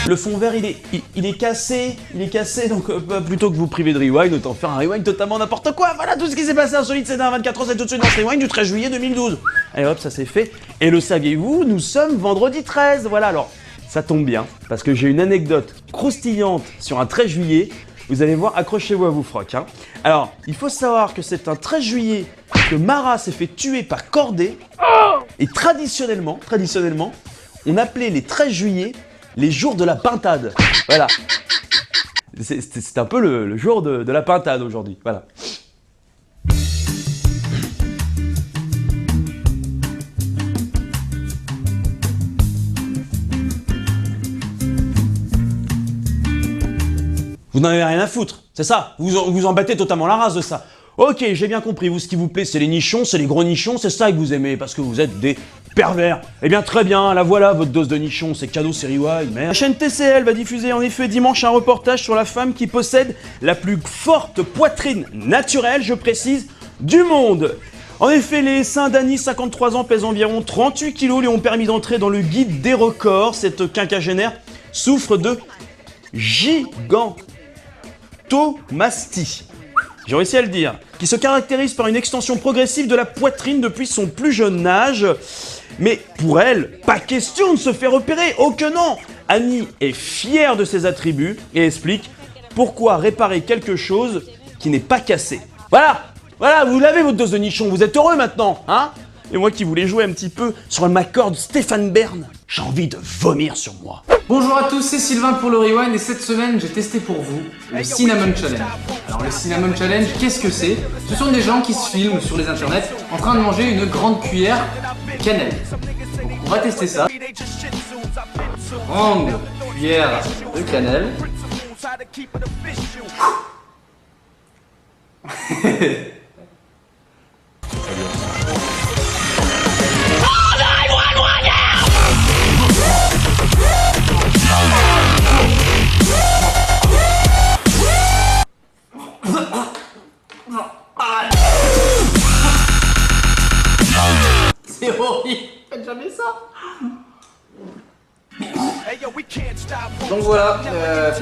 Le fond vert, il est cassé, donc plutôt que vous priver de rewind, autant faire un rewind totalement n'importe quoi. Voilà tout ce qui s'est passé insolite ces dernières 24 ans, c'est tout de suite dans ce rewind du 13 juillet 2012. Allez hop, ça c'est fait. Et le saviez-vous, nous sommes vendredi 13, voilà alors. Ça tombe bien, parce que j'ai une anecdote croustillante sur un 13 juillet. Vous allez voir, accrochez-vous à vos frocs. Hein. Alors, il faut savoir que c'est un 13 juillet que Mara s'est fait tuer par Corday. Et traditionnellement, on appelait les 13 juillet les jours de la pintade. Voilà. C'est un peu le jour de la pintade aujourd'hui. Voilà. Vous n'en avez rien à foutre, c'est ça, vous en battez totalement la race de ça. Ok, j'ai bien compris, vous ce qui vous plaît c'est les nichons, c'est les gros nichons, c'est ça que vous aimez, parce que vous êtes des pervers. Eh bien très bien, la voilà votre dose de nichons, c'est cadeau, c'est rewind, mais... La chaîne TCL va diffuser en effet dimanche un reportage sur la femme qui possède la plus forte poitrine naturelle, je précise, du monde. En effet, les seins d'Annie, 53 ans, pèsent environ 38 kg, lui ont permis d'entrer dans le guide des records. Cette quinquagénaire souffre de gigantomastie, j'ai réussi à le dire, qui se caractérise par une extension progressive de la poitrine depuis son plus jeune âge. Mais pour elle, pas question de se faire opérer, oh que non! Annie est fière de ses attributs et explique pourquoi réparer quelque chose qui n'est pas cassé. Voilà, vous l'avez votre dose de nichon, vous êtes heureux maintenant, hein? Et moi qui voulais jouer un petit peu sur ma corde Stéphane Bern, j'ai envie de vomir sur moi. Bonjour à tous, c'est Sylvain pour le Rewind et cette semaine j'ai testé pour vous le Cinnamon Challenge. Alors le Cinnamon Challenge, qu'est-ce que c'est? Ce sont des gens qui se filment sur les internets en train de manger une grande cuillère de cannelle. Donc on va tester ça. Grande cuillère de cannelle. C'est horrible, faites jamais ça. Donc voilà,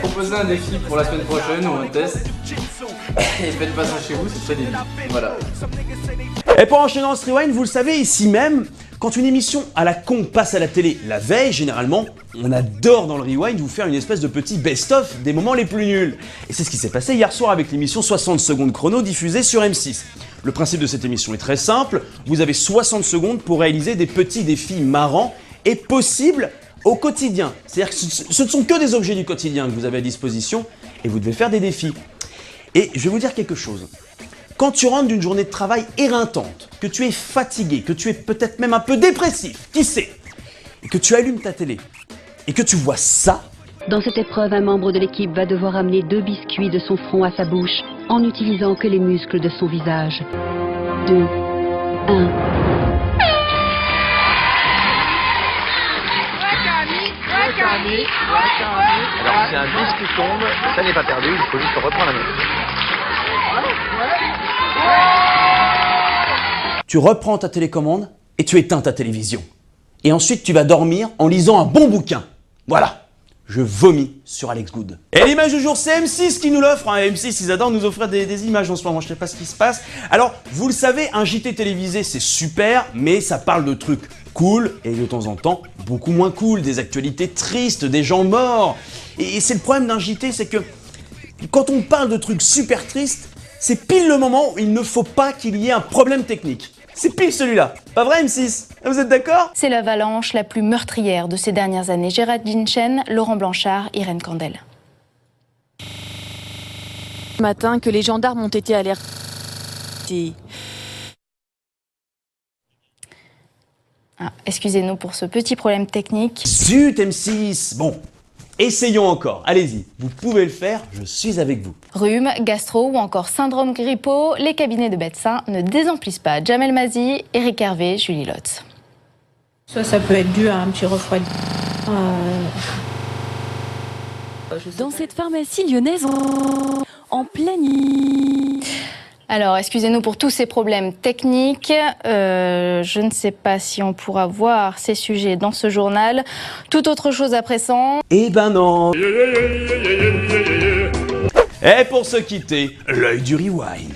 proposez un défi pour la semaine prochaine ou un test. Et faites pas ça chez vous, c'est très débile. Voilà. Et pour enchaîner dans ce rewind, vous le savez, ici même, quand une émission à la con passe à la télé la veille, généralement, on adore dans le rewind vous faire une espèce de petit best-of des moments les plus nuls. Et c'est ce qui s'est passé hier soir avec l'émission 60 secondes chrono diffusée sur M6. Le principe de cette émission est très simple, vous avez 60 secondes pour réaliser des petits défis marrants et possibles au quotidien. C'est-à-dire que ce ne sont que des objets du quotidien que vous avez à disposition et vous devez faire des défis. Et je vais vous dire quelque chose. Quand tu rentres d'une journée de travail éreintante, que tu es fatigué, que tu es peut-être même un peu dépressif, qui sait, et que tu allumes ta télé, et que tu vois ça... Dans cette épreuve, un membre de l'équipe va devoir amener 2 biscuits de son front à sa bouche en n'utilisant que les muscles de son visage. 2, 1... Alors si un biscuit tombe, ça n'est pas perdu, il faut juste reprendre la main. Tu reprends ta télécommande et tu éteins ta télévision. Et ensuite tu vas dormir en lisant un bon bouquin. Voilà. Je vomis sur Alex Good. Et l'image du jour, c'est M6 qui nous l'offre. Hein. M6, ils adorent nous offrir des images en ce moment, je sais pas ce qui se passe. Alors, vous le savez, un JT télévisé, c'est super, mais ça parle de trucs cool et de temps en temps, beaucoup moins cool, des actualités tristes, des gens morts. Et c'est le problème d'un JT, c'est que quand on parle de trucs super tristes, c'est pile le moment où il ne faut pas qu'il y ait un problème technique. C'est pile celui-là. Pas vrai, M6? Vous êtes d'accord? C'est l'avalanche la plus meurtrière de ces dernières années. Géraldine Chen, Laurent Blanchard, Irène Candel. Ce matin que les gendarmes ont été alertés. Ah, excusez-nous pour ce petit problème technique. Zut, M6! Bon, essayons encore. Allez-y, vous pouvez le faire, je suis avec vous. Rhume, gastro ou encore syndrome grippaux, les cabinets de médecins ne désemplissent pas. Jamel Mazi, Eric Hervé, Julie Lotz. Ça peut être dû à un petit refroidissement. Dans cette pharmacie lyonnaise en pleine... Alors, excusez-nous pour tous ces problèmes techniques. Je ne sais pas si on pourra voir ces sujets dans ce journal. Tout autre chose à présent. Eh ben non. Et pour se quitter, l'œil du rewind.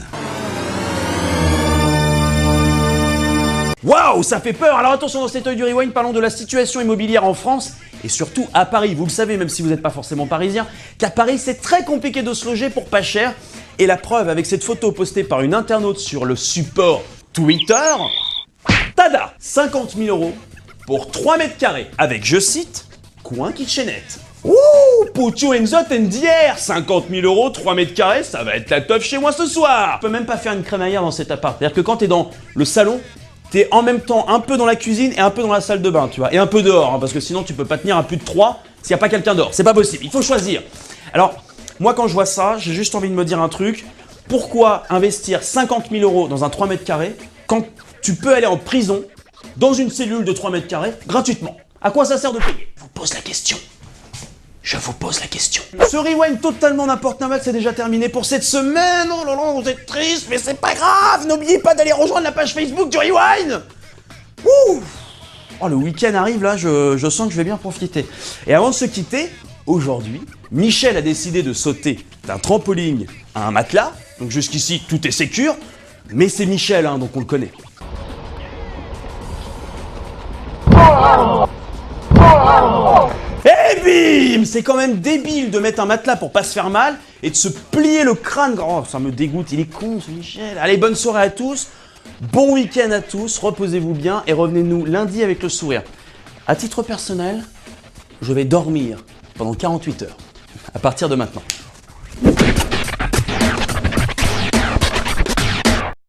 Waouh, ça fait peur! Alors attention, dans cet œil du rewind, parlons de la situation immobilière en France et surtout à Paris. Vous le savez, même si vous n'êtes pas forcément parisien, qu'à Paris, c'est très compliqué de se loger pour pas cher. Et la preuve avec cette photo postée par une internaute sur le support Twitter. Tada! 50 000 € pour 3 mètres carrés avec, je cite, coin kitchenette. Ouh, put you in the tendière, 50 000 €, 3 mètres carrés, ça va être la teuf chez moi ce soir. Je peux même pas faire une crémaillère dans cet appart. C'est-à-dire que quand t'es dans le salon, t'es en même temps un peu dans la cuisine et un peu dans la salle de bain, tu vois, et un peu dehors, hein, parce que sinon tu peux pas tenir à plus de 3 s'il n'y a pas quelqu'un dehors. C'est pas possible, il faut choisir. Alors, moi quand je vois ça, j'ai juste envie de me dire un truc. Pourquoi investir 50 000 € dans un 3 mètres carrés quand tu peux aller en prison dans une cellule de 3 mètres carrés gratuitement? À quoi ça sert de payer? Je vous pose la question. Je vous pose la question. Ce rewind totalement n'importe quoi, c'est déjà terminé pour cette semaine. Oh là là, vous êtes triste, mais c'est pas grave. N'oubliez pas d'aller rejoindre la page Facebook du rewind. Ouh. Oh, le week-end arrive là, je sens que je vais bien profiter. Et avant de se quitter, aujourd'hui, Michel a décidé de sauter d'un trampoline à un matelas. Donc jusqu'ici, tout est sécure. Mais c'est Michel, hein, donc on le connaît. Et bim! C'est quand même débile de mettre un matelas pour pas se faire mal et de se plier le crâne. Oh, ça me dégoûte, il est con ce Michel. Allez, bonne soirée à tous, bon week-end à tous, reposez-vous bien et revenez-nous lundi avec le sourire. À titre personnel, je vais dormir pendant 48 heures, à partir de maintenant.